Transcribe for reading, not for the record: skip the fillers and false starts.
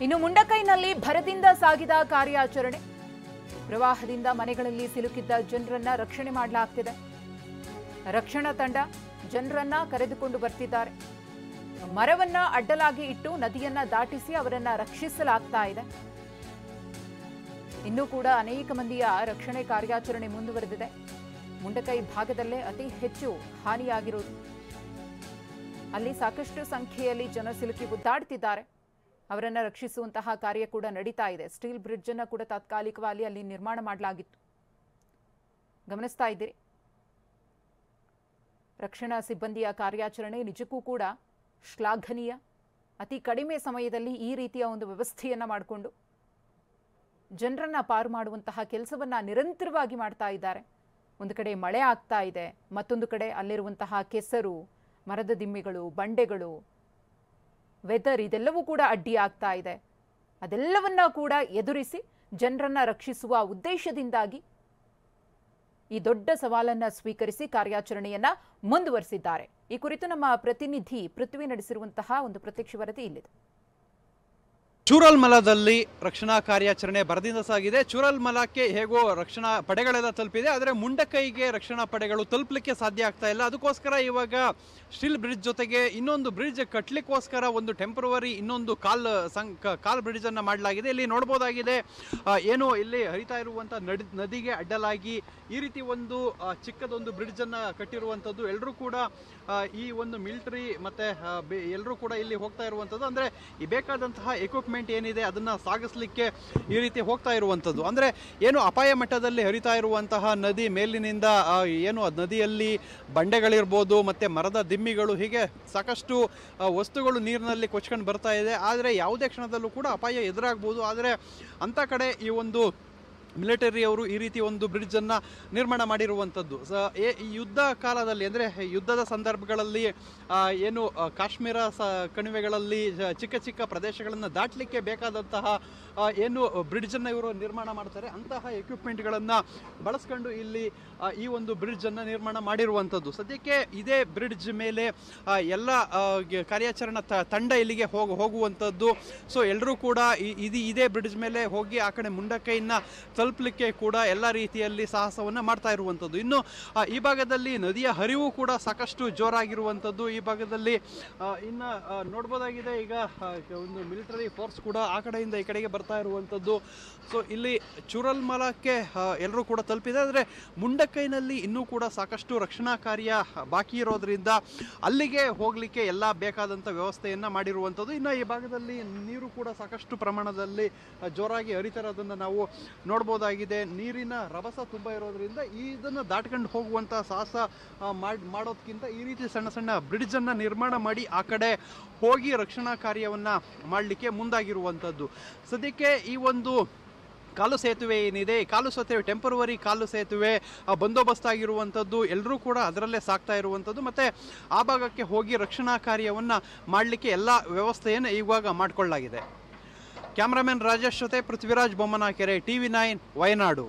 ಇನ್ನು ಮುಂಡಕೈನಲ್ಲಿ ಭರದಿಂದ ಸಾಗಿದ ಕಾರ್ಯಾಚರಣೆ. ಪ್ರವಾಹದಿಂದ ಮನೆಗಳಲ್ಲಿ ಸಿಲುಕಿದ್ದ ಜನರನ್ನ ರಕ್ಷಣೆ ಮಾಡಲಾಗ್ತಿದೆ. ರಕ್ಷಣಾ ತಂಡ ಜನರನ್ನ ಕರೆದುಕೊಂಡು ಬರ್ತಿದ್ದಾರೆ. ಮರವನ್ನ ಅಡ್ಡಲಾಗಿ ಇಟ್ಟು ನದಿಯನ್ನ ದಾಟಿಸಿ ಅವರನ್ನ ರಕ್ಷಿಸಲಾಗ್ತಾ ಇದೆ. ಇನ್ನೂ ಕೂಡ ಅನೇಕ ಮಂದಿಯ ರಕ್ಷಣೆ ಕಾರ್ಯಾಚರಣೆ ಮುಂದುವರೆದಿದೆ. ಮುಂಡಕೈ ಭಾಗದಲ್ಲೇ ಅತಿ ಹೆಚ್ಚು ಹಾನಿಯಾಗಿರುವುದು. ಅಲ್ಲಿ ಸಾಕಷ್ಟು ಸಂಖ್ಯೆಯಲ್ಲಿ ಜನ ಸಿಲುಕಿ ಗುದ್ದಾಡ್ತಿದ್ದಾರೆ. ಅವರನ್ನು ರಕ್ಷಿಸುವಂತಹ ಕಾರ್ಯ ಕೂಡ ನಡೀತಾ ಇದೆ. ಸ್ಟೀಲ್ ಬ್ರಿಡ್ಜ್ ಅನ್ನು ಕೂಡ ತಾತ್ಕಾಲಿಕವಾಗಿ ಅಲ್ಲಿ ನಿರ್ಮಾಣ ಮಾಡಲಾಗಿತ್ತು. ಗಮನಿಸ್ತಾ ಇದ್ದೀರಿ. ರಕ್ಷಣಾ ಸಿಬ್ಬಂದಿಯ ಕಾರ್ಯಾಚರಣೆ ನಿಜಕ್ಕೂ ಕೂಡ ಶ್ಲಾಘನೀಯ. ಅತಿ ಕಡಿಮೆ ಸಮಯದಲ್ಲಿ ಈ ರೀತಿಯ ಒಂದು ವ್ಯವಸ್ಥೆಯನ್ನ ಮಾಡಿಕೊಂಡು ಜನರನ್ನ ಪಾರು ಮಾಡುವಂತಹ ಕೆಲಸವನ್ನ ನಿರಂತರವಾಗಿ ಮಾಡ್ತಾ ಇದ್ದಾರೆ. ಒಂದು ಕಡೆ ಮಳೆ ಆಗ್ತಾ ಇದೆ, ಮತ್ತೊಂದು ಕಡೆ ಅಲ್ಲಿರುವಂತಹ ಕೆಸರು, ಮರದ ದಿಮ್ಮಿಗಳು, ಬಂಡೆಗಳು, ವೆದರ್ ಇದೆಲ್ಲವೂ ಕೂಡ ಅಡ್ಡಿ ಆಗ್ತಾ ಇದೆ. ಅದೆಲ್ಲವನ್ನ ಕೂಡ ಎದುರಿಸಿ ಜನರನ್ನ ರಕ್ಷಿಸುವ ಉದ್ದೇಶದಿಂದಾಗಿ ಈ ದೊಡ್ಡ ಸವಾಲನ್ನ ಸ್ವೀಕರಿಸಿ ಕಾರ್ಯಾಚರಣೆಯನ್ನ ಮುಂದುವರಿಸಿದ್ದಾರೆ. ಈ ಕುರಿತು ನಮ್ಮ ಪ್ರತಿನಿಧಿ ಪೃಥ್ವಿ ನಡೆಸಿರುವಂತಹ ಒಂದು ಪ್ರತ್ಯಕ್ಷ ವರದಿ ಇಲ್ಲಿದೆ. ಚೂರಲ್ಮಲದಲ್ಲಿ ರಕ್ಷಣಾ ಕಾರ್ಯಾಚರಣೆ ಭರದಿಂದ ಸಾಗಿದೆ. ಚೂರಲ್ಮಲಕ್ಕೆ ಹೇಗೋ ರಕ್ಷಣಾ ಪಡೆಗಳೆಲ್ಲ ತಲುಪಿದೆ, ಆದರೆ ಮುಂಡಕೈಗೆ ರಕ್ಷಣಾ ಪಡೆಗಳು ತಲುಪಲಿಕ್ಕೆ ಸಾಧ್ಯ ಆಗ್ತಾ ಇಲ್ಲ. ಅದಕ್ಕೋಸ್ಕರ ಇವಾಗ ಸ್ಟೀಲ್ ಬ್ರಿಡ್ಜ್ ಜೊತೆಗೆ ಇನ್ನೊಂದು ಬ್ರಿಡ್ಜ್ ಕಟ್ಟಲಿಕ್ಕೋಸ್ಕರ ಒಂದು ಟೆಂಪರವರಿ ಇನ್ನೊಂದು ಕಾಲ್ ಬ್ರಿಡ್ಜ್ ಅನ್ನ ಮಾಡಲಾಗಿದೆ. ಇಲ್ಲಿ ನೋಡಬಹುದಾಗಿದೆ, ಏನು ಇಲ್ಲಿ ಹರಿತಾ ಇರುವಂತ ನದಿಗೆ ಅಡ್ಡಲಾಗಿ ಈ ರೀತಿ ಒಂದು ಚಿಕ್ಕದೊಂದು ಬ್ರಿಡ್ಜ್ ಅನ್ನ ಕಟ್ಟಿರುವಂತದ್ದು. ಎಲ್ಲರೂ ಕೂಡ ಈ ಒಂದು ಮಿಲಿಟರಿ ಮತ್ತೆ ಎಲ್ಲರೂ ಕೂಡ ಇಲ್ಲಿ ಹೋಗ್ತಾ ಇರುವಂತದ್ದು. ಅಂದ್ರೆ ಈ ಬೇಕಾದಂತಹ ಎಕ್ವಿಪ್ಮೆಂಟ್ ಏನಿದೆ ಅದನ್ನ ಸಾಗಿಸ್ಲಿಕ್ಕೆ ಈ ರೀತಿ ಹೋಗ್ತಾ ಇರುವಂತದ್ದು. ಅಂದ್ರೆ ಏನು ಅಪಾಯ ಮಟ್ಟದಲ್ಲಿ ಹರಿತಾ ಇರುವಂತಹ ನದಿ ಮೇಲಿನಿಂದ ಏನು ನದಿಯಲ್ಲಿ ಬಂಡೆಗಳಿರ್ಬೋದು, ಮತ್ತೆ ಮರದ ದಿಮ್ಮಿಗಳು, ಹೀಗೆ ಸಾಕಷ್ಟು ವಸ್ತುಗಳು ನೀರಿನಲ್ಲಿ ಕೊಚ್ಕೊಂಡು ಬರ್ತಾ ಇದೆ. ಆದರೆ ಯಾವುದೇ ಕ್ಷಣದಲ್ಲೂ ಕೂಡ ಅಪಾಯ ಎದುರಾಗಬಹುದು. ಆದರೆ ಅಂತ ಕಡೆ ಈ ಒಂದು ಮಿಲಿಟರಿಯವರು ಈ ರೀತಿ ಒಂದು ಬ್ರಿಡ್ಜ್ ಅನ್ನ ನಿರ್ಮಾಣ ಮಾಡಿರುವಂಥದ್ದು. ಯುದ್ಧ ಕಾಲದಲ್ಲಿ ಅಂದರೆ ಯುದ್ಧದ ಸಂದರ್ಭಗಳಲ್ಲಿ ಏನು ಕಾಶ್ಮೀರ ಕಣಿವೆಗಳಲ್ಲಿ ಚಿಕ್ಕ ಚಿಕ್ಕ ಪ್ರದೇಶಗಳನ್ನು ದಾಟಲಿಕ್ಕೆ ಬೇಕಾದಂತಹ ಏನು ಬ್ರಿಡ್ಜನ್ನು ಇವರು ನಿರ್ಮಾಣ ಮಾಡ್ತಾರೆ, ಅಂತಹ ಎಕ್ವಿಪ್ಮೆಂಟ್ಗಳನ್ನು ಬಳಸ್ಕೊಂಡು ಇಲ್ಲಿ ಈ ಒಂದು ಬ್ರಿಡ್ಜನ್ನು ನಿರ್ಮಾಣ ಮಾಡಿರುವಂಥದ್ದು. ಸದ್ಯಕ್ಕೆ ಇದೇ ಬ್ರಿಡ್ಜ್ ಮೇಲೆ ಎಲ್ಲ ಕಾರ್ಯಾಚರಣಾ ತಂಡ ಇಲ್ಲಿಗೆ ಹೋಗುವಂಥದ್ದು. ಸೊ ಎಲ್ಲರೂ ಕೂಡ ಇದೇ ಬ್ರಿಡ್ಜ್ ಮೇಲೆ ಹೋಗಿ ಆ ಕಡೆ ಮುಂಡಕೈನ ತಲುಪಲಿಕ್ಕೆ ಕೂಡ ಎಲ್ಲ ರೀತಿಯಲ್ಲಿ ಸಾಹಸವನ್ನು ಮಾಡ್ತಾ ಇರುವಂಥದ್ದು. ಇನ್ನು ಈ ಭಾಗದಲ್ಲಿ ನದಿಯ ಹರಿವು ಕೂಡ ಸಾಕಷ್ಟು ಜೋರಾಗಿರುವಂಥದ್ದು. ಈ ಭಾಗದಲ್ಲಿ ಇನ್ನು ನೋಡ್ಬೋದಾಗಿದೆ, ಈಗ ಒಂದು ಮಿಲಿಟರಿ ಫೋರ್ಸ್ ಕೂಡ ಆ ಕಡೆಯಿಂದ ಈ ಕಡೆಗೆ ಬರ್ತಾ ಇರುವಂಥದ್ದು. ಸೊ ಇಲ್ಲಿ ಚೂರಲ್ಮಲಕ್ಕೆ ಎಲ್ಲರೂ ಕೂಡ ತಲುಪಿದೆ. ಆದರೆ ಮುಂಡಕೈನಲ್ಲಿ ಇನ್ನೂ ಕೂಡ ಸಾಕಷ್ಟು ರಕ್ಷಣಾ ಕಾರ್ಯ ಬಾಕಿ ಇರೋದ್ರಿಂದ ಅಲ್ಲಿಗೆ ಹೋಗಲಿಕ್ಕೆ ಎಲ್ಲ ಬೇಕಾದಂಥ ವ್ಯವಸ್ಥೆಯನ್ನು ಮಾಡಿರುವಂಥದ್ದು. ಇನ್ನು ಈ ಭಾಗದಲ್ಲಿ ನೀರು ಕೂಡ ಸಾಕಷ್ಟು ಪ್ರಮಾಣದಲ್ಲಿ ಜೋರಾಗಿ ಹರಿತಿರೋದನ್ನು ನಾವು ನೋಡ್ಬೋದಾಗಿದೆ. ನೀರಿನ ರಭಸ ತುಂಬ ಇರೋದ್ರಿಂದ ಇದನ್ನು ದಾಟ್ಕೊಂಡು ಹೋಗುವಂಥ ಸಾಹಸ ಮಾಡೋದಕ್ಕಿಂತ ಈ ರೀತಿ ಸಣ್ಣ ಸಣ್ಣ ಬ್ರಿಡ್ಜನ್ನು ನಿರ್ಮಾಣ ಮಾಡಿ ಆ ಕಡೆ ಹೋಗಿ ರಕ್ಷಣಾ ಕಾರ್ಯವನ್ನು ಮಾಡಲಿಕ್ಕೆ ಮುಂದಾಗಿರುವಂಥದ್ದು. ಸದ್ಯಕ್ಕೆ ಈ ಒಂದು ಕಾಲು ಸೇತುವೆ ಏನಿದೆ, ಕಾಲು ಸೇತುವೆ ಟೆಂಪರವರಿ ಕಾಲು ಸೇತುವೆ ಬಂದೋಬಸ್ತ್ ಆಗಿರುವಂಥದ್ದು. ಎಲ್ಲರೂ ಕೂಡ ಅದರಲ್ಲೇ ಸಾಕ್ತಾ ಇರುವಂಥದ್ದು. ಮತ್ತು ಆ ಭಾಗಕ್ಕೆ ಹೋಗಿ ರಕ್ಷಣಾ ಕಾರ್ಯವನ್ನು ಮಾಡಲಿಕ್ಕೆ ಎಲ್ಲ ವ್ಯವಸ್ಥೆಯನ್ನು ಇವಾಗ ಮಾಡಿಕೊಳ್ಳಲಾಗಿದೆ. ಕ್ಯಾಮ್ರಾಮನ್ ರಾಜೇಶ್ ಜೊತೆ ಪೃಥ್ವಿರಾಜ್ ಬೊಮ್ಮನಕೆರೆ, TV9 ವಯನಾಡು.